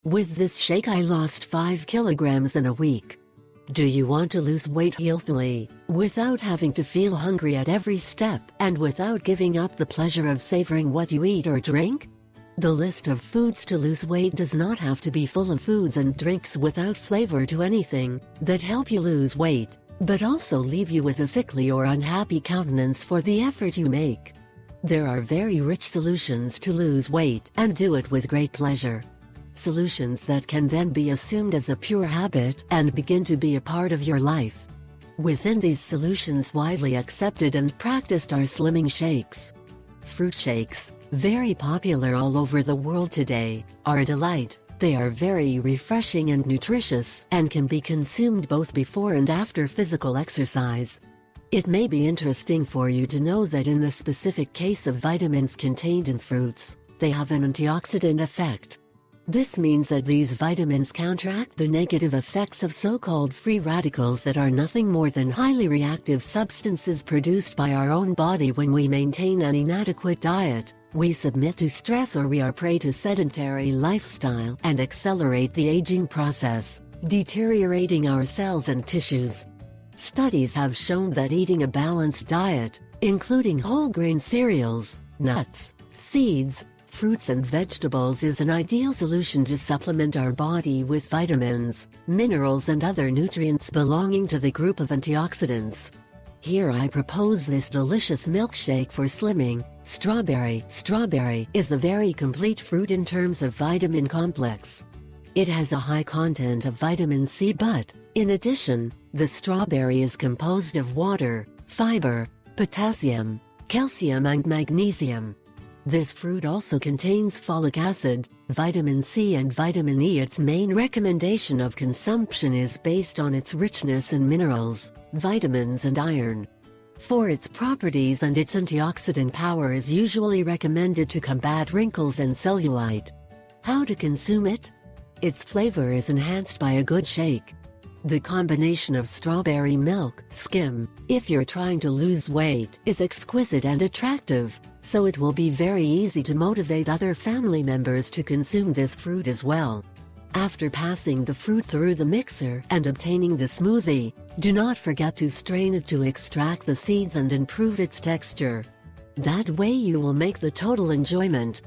With this shake I lost 5 kilograms in a week. Do you want to lose weight healthily, without having to feel hungry at every step, and without giving up the pleasure of savoring what you eat or drink? The list of foods to lose weight does not have to be full of foods and drinks without flavor to anything that help you lose weight, but also leave you with a sickly or unhappy countenance for the effort you make. There are very rich solutions to lose weight and do it with great pleasure. Solutions that can then be assumed as a pure habit and begin to be a part of your life. Within these solutions, widely accepted and practiced are slimming shakes. Fruit shakes, very popular all over the world today, are a delight. They are very refreshing and nutritious and can be consumed both before and after physical exercise. It may be interesting for you to know that in the specific case of vitamins contained in fruits, they have an antioxidant effect. This means that these vitamins counteract the negative effects of so-called free radicals that are nothing more than highly reactive substances produced by our own body when we maintain an inadequate diet, we submit to stress, or we are prey to sedentary lifestyle and accelerate the aging process, deteriorating our cells and tissues. Studies have shown that eating a balanced diet, including whole grain cereals, nuts, seeds, fruits and vegetables, is an ideal solution to supplement our body with vitamins, minerals and other nutrients belonging to the group of antioxidants. Here I propose this delicious milkshake for slimming. Strawberry. Strawberry is a very complete fruit in terms of vitamin complex. It has a high content of vitamin C, but, in addition, the strawberry is composed of water, fiber, potassium, calcium and magnesium. This fruit also contains folic acid, vitamin C and vitamin E. Its main recommendation of consumption is based on its richness in minerals, vitamins and iron. For its properties and its antioxidant power is usually recommended to combat wrinkles and cellulite. How to consume it? Its flavor is enhanced by a good shake. The combination of strawberry milk, skim, if you're trying to lose weight, is exquisite and attractive, so it will be very easy to motivate other family members to consume this fruit as well. After passing the fruit through the mixer and obtaining the smoothie, do not forget to strain it to extract the seeds and improve its texture. That way you will make the total enjoyment